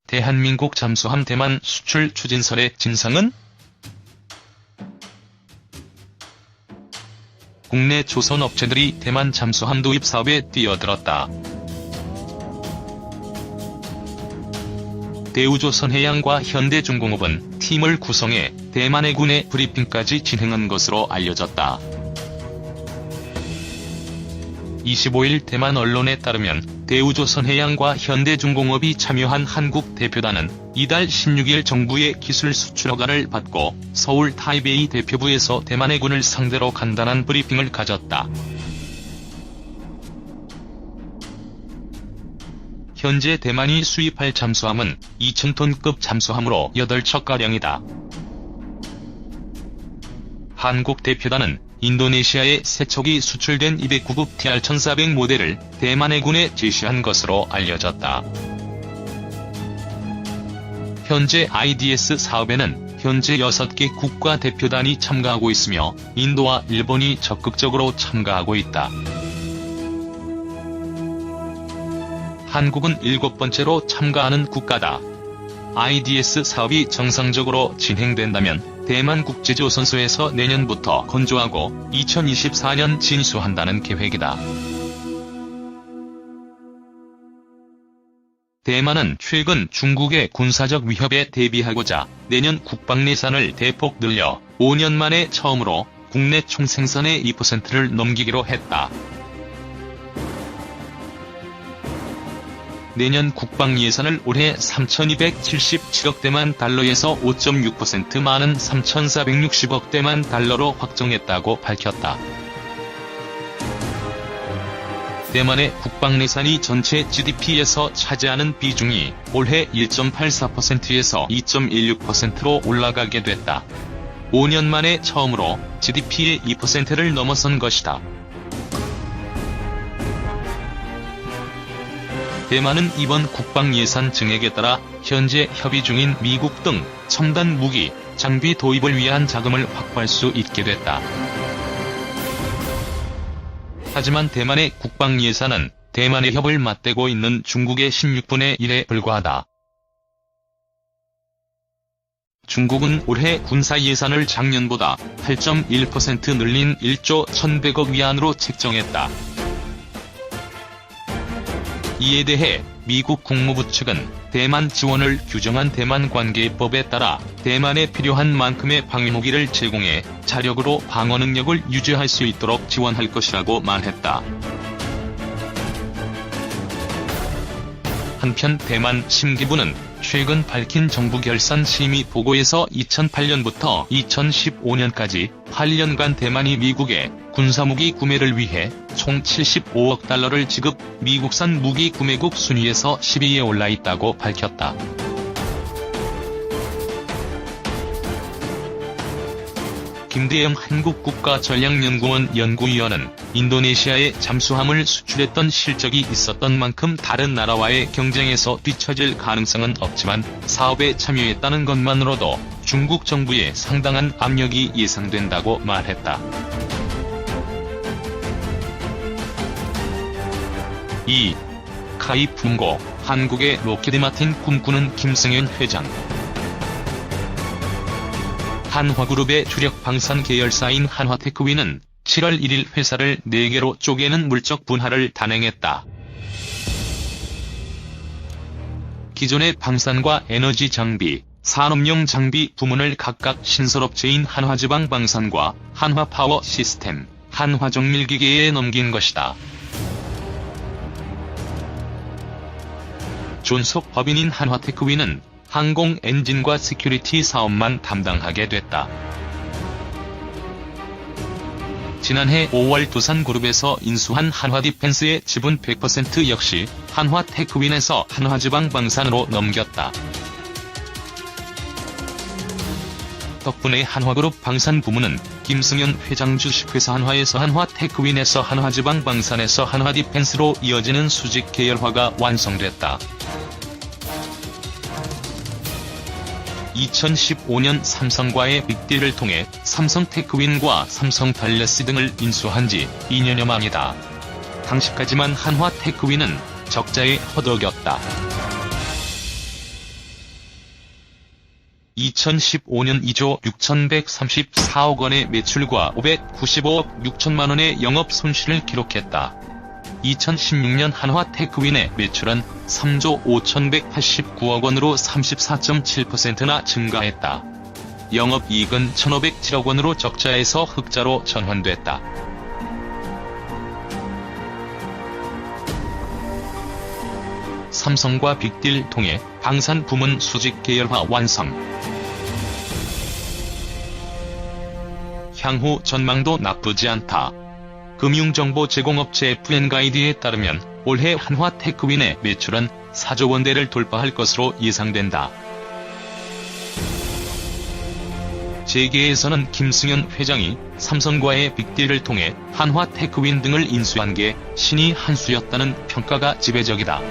대한민국 잠수함 대만 수출 추진설의 진상은? 국내 조선업체들이 대만 잠수함 도입 사업에 뛰어들었다. 대우조선해양과 현대중공업은 팀을 구성해 대만 해군의 브리핑까지 진행한 것으로 알려졌다. 25일 대만 언론에 따르면 대우조선해양과 현대중공업이 참여한 한국 대표단은 이달 16일 정부의 기술 수출 허가를 받고 서울 타이베이 대표부에서 대만 해군을 상대로 간단한 브리핑을 가졌다. 현재 대만이 수입할 잠수함은 2,000톤급 잠수함으로 8척가량이다. 한국 대표단은 인도네시아에 세척이 수출된 209급 TR-1400 모델을 대만 해군에 제시한 것으로 알려졌다. 현재 IDS 사업에는 현재 6개 국가 대표단이 참가하고 있으며 인도와 일본이 적극적으로 참가하고 있다. 한국은 7번째로 참가하는 국가다. IDS 사업이 정상적으로 진행된다면 대만 국제조선소에서 내년부터 건조하고 2024년 진수한다는 계획이다. 대만은 최근 중국의 군사적 위협에 대비하고자 내년 국방 예산을 대폭 늘려 5년 만에 처음으로 국내 총생산의 2%를 넘기기로 했다. 내년 국방 예산을 올해 3,277억 대만 달러에서 5.6% 많은 3,460억 대만 달러로 확정했다고 밝혔다. 대만의 국방 예산이 전체 GDP에서 차지하는 비중이 올해 1.84%에서 2.16%로 올라가게 됐다. 5년 만에 처음으로 GDP의 2%를 넘어선 것이다. 대만은 이번 국방 예산 증액에 따라 현재 협의 중인 미국 등 첨단 무기, 장비 도입을 위한 자금을 확보할 수 있게 됐다. 하지만 대만의 국방 예산은 대만의 협을 맞대고 있는 중국의 16분의 1에 불과하다. 중국은 올해 군사 예산을 작년보다 8.1% 늘린 1조 1,100억 위안으로 책정했다. 이에 대해 미국 국무부 측은 대만 지원을 규정한 대만관계법에 따라 대만에 필요한 만큼의 방위무기를 제공해 자력으로 방어 능력을 유지할 수 있도록 지원할 것이라고 말했다. 한편 대만 심기부는 최근 밝힌 정부 결산 심의 보고에서 2008년부터 2015년까지 8년간 대만이 미국에 군사무기 구매를 위해 총 75억 달러를 지급, 미국산 무기 구매국 순위에서 10위에 올라 있다고 밝혔다. 김대영 한국국가전략연구원 연구위원은 인도네시아에 잠수함을 수출했던 실적이 있었던 만큼 다른 나라와의 경쟁에서 뒤처질 가능성은 없지만 사업에 참여했다는 것만으로도 중국 정부에 상당한 압력이 예상된다고 말했다. 이 카이풍고 한국의 로키드마틴 꿈꾸는 김승현 회장. 한화그룹의 주력 방산 계열사인 한화테크위는 7월 1일 회사를 4개로 쪼개는 물적 분할을 단행했다. 기존의 방산과 에너지 장비, 산업용 장비 부문을 각각 신설업체인 한화지방방산과 한화파워시스템, 한화정밀기계에 넘긴 것이다. 존속 법인인 한화테크위는 항공 엔진과 시큐리티 사업만 담당하게 됐다. 지난해 5월 두산그룹에서 인수한 한화디펜스의 지분 100% 역시 한화테크윈에서 한화지방방산으로 넘겼다. 덕분에 한화그룹 방산 부문은 김승현 회장 주식회사 한화에서 한화테크윈에서 한화지방방산에서 한화디펜스로 이어지는 수직 계열화가 완성됐다. 2015년 삼성과의 빅딜을 통해 삼성테크윈과 삼성달러스 등을 인수한 지 2년여 만이다. 당시까지만 한화테크윈은 적자에 허덕였다. 2015년 2조 6,134억 원의 매출과 595억 6천만 원의 영업 손실을 기록했다. 2016년 한화테크윈의 매출은 3조 5,189억 원으로 34.7%나 증가했다. 영업이익은 1,507억 원으로 적자에서 흑자로 전환됐다. 삼성과 빅딜 통해 방산 부문 수직 계열화 완성. 향후 전망도 나쁘지 않다. 금융정보 제공업체 FN가이드에 따르면 올해 한화테크윈의 매출은 4조 원대를 돌파할 것으로 예상된다. 재계에서는 김승현 회장이 삼성과의 빅딜을 통해 한화테크윈 등을 인수한 게 신의 한 수였다는 평가가 지배적이다.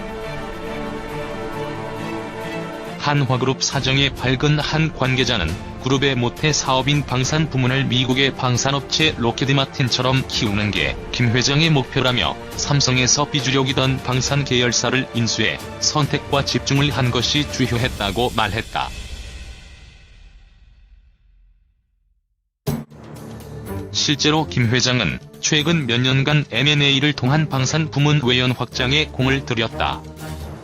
한화그룹 사정에 밝은 한 관계자는 그룹의 모태 사업인 방산 부문을 미국의 방산업체 록히드마틴처럼 키우는 게 김 회장의 목표라며 삼성에서 비주력이던 방산 계열사를 인수해 선택과 집중을 한 것이 주요했다고 말했다. 실제로 김 회장은 최근 몇 년간 M&A를 통한 방산 부문 외연 확장에 공을 들였다.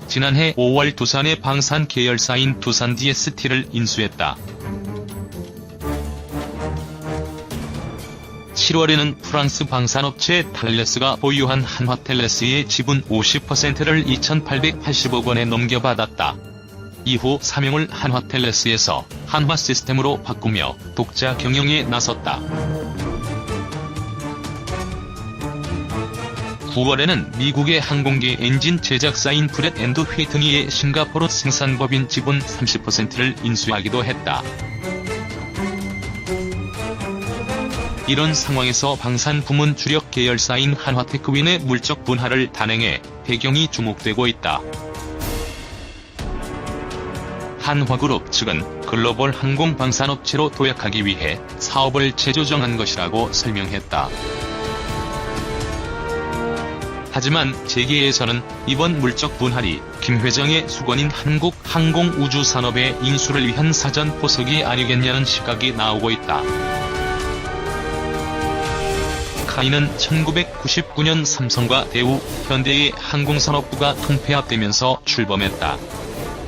지난해 5월 두산의 방산 계열사인 두산 DST를 인수했다. 7월에는 프랑스 방산업체 탈레스가 보유한 한화텔레스의 지분 50%를 2,880억 원에 넘겨받았다. 이후 사명을 한화텔레스에서 한화시스템으로 바꾸며 독자 경영에 나섰다. 9월에는 미국의 항공기 엔진 제작사인 프렛 앤드 휘트니의 싱가포르 생산법인 지분 30%를 인수하기도 했다. 이런 상황에서 방산 부문 주력 계열사인 한화테크윈의 물적 분할을 단행해 배경이 주목되고 있다. 한화그룹 측은 글로벌 항공 방산업체로 도약하기 위해 사업을 재조정한 것이라고 설명했다. 하지만 재계에서는 이번 물적 분할이 김 회장의 수건인 한국항공우주산업의 인수를 위한 사전 포석이 아니겠냐는 시각이 나오고 있다. 카이는 1999년 삼성과 대우, 현대의 항공산업부가 통폐합되면서 출범했다.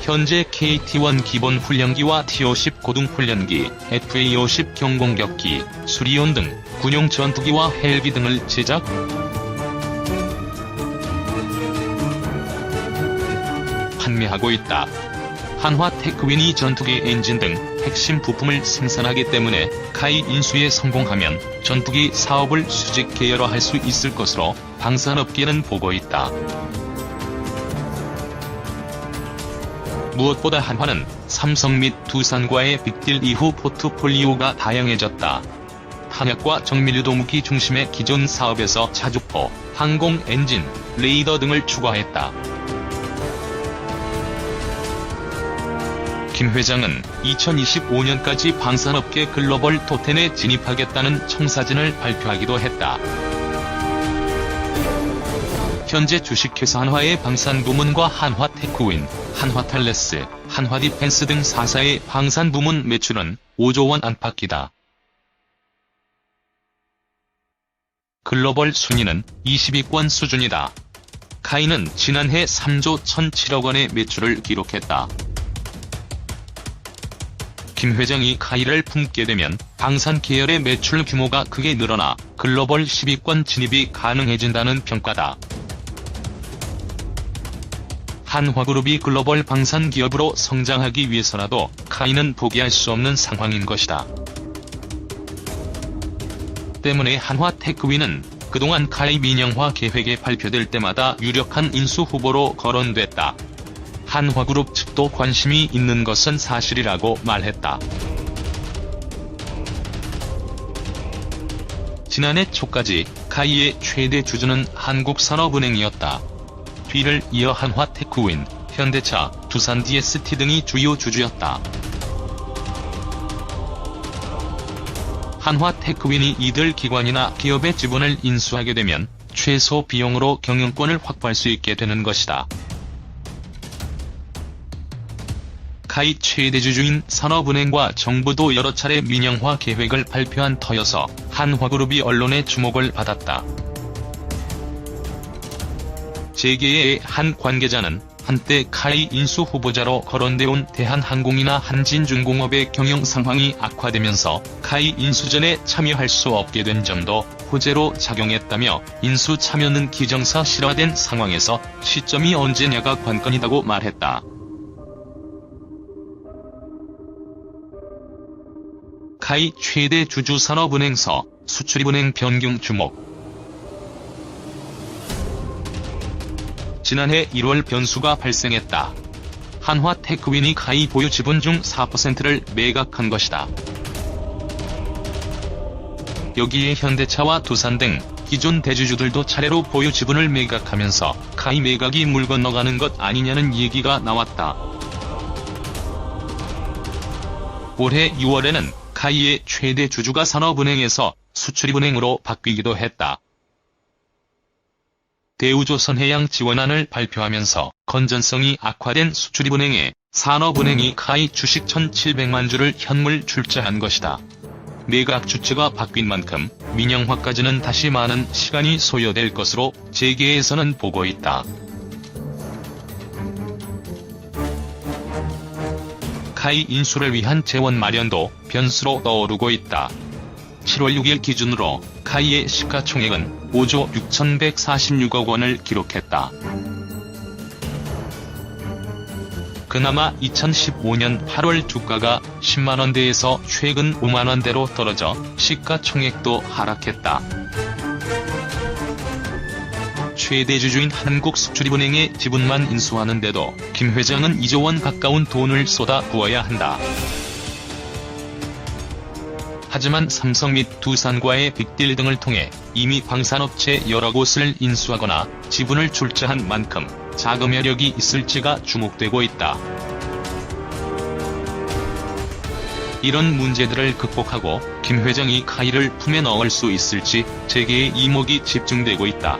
현재 KT-1 기본훈련기와 T-50 고등훈련기, FA-50 경공격기, 수리온 등 군용 전투기와 헬기 등을 제작, 판매하고 있다. 한화테크윈이 전투기 엔진 등 핵심 부품을 생산하기 때문에 카이 인수에 성공하면 전투기 사업을 수직 계열화할 수 있을 것으로 방산업계는 보고 있다. 무엇보다 한화는 삼성 및 두산과의 빅딜 이후 포트폴리오가 다양해졌다. 탄약과 정밀유도 무기 중심의 기존 사업에서 자주포, 항공 엔진, 레이더 등을 추가했다. 김 회장은 2025년까지 방산업계 글로벌 톱10에 진입하겠다는 청사진을 발표하기도 했다. 현재 주식회사 한화의 방산 부문과 한화테크윈, 한화탈레스, 한화디펜스 등 4사의 방산 부문 매출은 5조 원 안팎이다. 글로벌 순위는 20위권 수준이다. 카이는 지난해 3조 1,007억 원의 매출을 기록했다. 김 회장이 카이를 품게 되면 방산 계열의 매출 규모가 크게 늘어나 글로벌 10위권 진입이 가능해진다는 평가다. 한화그룹이 글로벌 방산 기업으로 성장하기 위해서라도 카이는 포기할 수 없는 상황인 것이다. 때문에 한화테크윈은 그동안 카이 민영화 계획이 발표될 때마다 유력한 인수 후보로 거론됐다. 한화그룹 측도 관심이 있는 것은 사실이라고 말했다. 지난해 초까지 카이의 최대 주주는 한국산업은행이었다. 뒤를 이어 한화테크윈, 현대차, 두산 DST 등이 주요 주주였다. 한화테크윈이 이들 기관이나 기업의 지분을 인수하게 되면 최소 비용으로 경영권을 확보할 수 있게 되는 것이다. 카이 최대 주주인 산업은행과 정부도 여러 차례 민영화 계획을 발표한 터여서 한화그룹이 언론의 주목을 받았다. 재계의 한 관계자는 한때 카이 인수 후보자로 거론돼온 대한항공이나 한진중공업의 경영 상황이 악화되면서 카이 인수 전에 참여할 수 없게 된 점도 호재로 작용했다며 인수 참여는 기정사실화된 상황에서 시점이 언제냐가 관건이라고 말했다. 카이 최대 주주 산업은행서 수출입은행 변경 주목. 지난해 1월 변수가 발생했다. 한화테크윈이 카이 보유 지분 중 4%를 매각한 것이다. 여기에 현대차와 두산 등 기존 대주주들도 차례로 보유 지분을 매각하면서 카이 매각이 물 건너가는 것 아니냐는 얘기가 나왔다. 올해 6월에는 카이의 최대 주주가 산업은행에서 수출입은행으로 바뀌기도 했다. 대우조선해양 지원안을 발표하면서 건전성이 악화된 수출입은행에 산업은행이 카이 주식 1,700만 주를 현물 출자한 것이다. 매각 주체가 바뀐 만큼 민영화까지는 다시 많은 시간이 소요될 것으로 재계에서는 보고 있다. 카이 인수를 위한 재원 마련도 변수로 떠오르고 있다. 7월 6일 기준으로 카이의 시가총액은 5조 6,146억 원을 기록했다. 그나마 2015년 8월 주가가 10만원대에서 최근 5만원대로 떨어져 시가총액도 하락했다. 최대 주주인 한국수출입은행의 지분만 인수하는데도 김 회장은 2조 원 가까운 돈을 쏟아 부어야 한다. 하지만 삼성 및 두산과의 빅딜 등을 통해 이미 방산업체 여러 곳을 인수하거나 지분을 출자한 만큼 자금 여력이 있을지가 주목되고 있다. 이런 문제들을 극복하고 김 회장이 카이를 품에 넣을 수 있을지 재계의 이목이 집중되고 있다.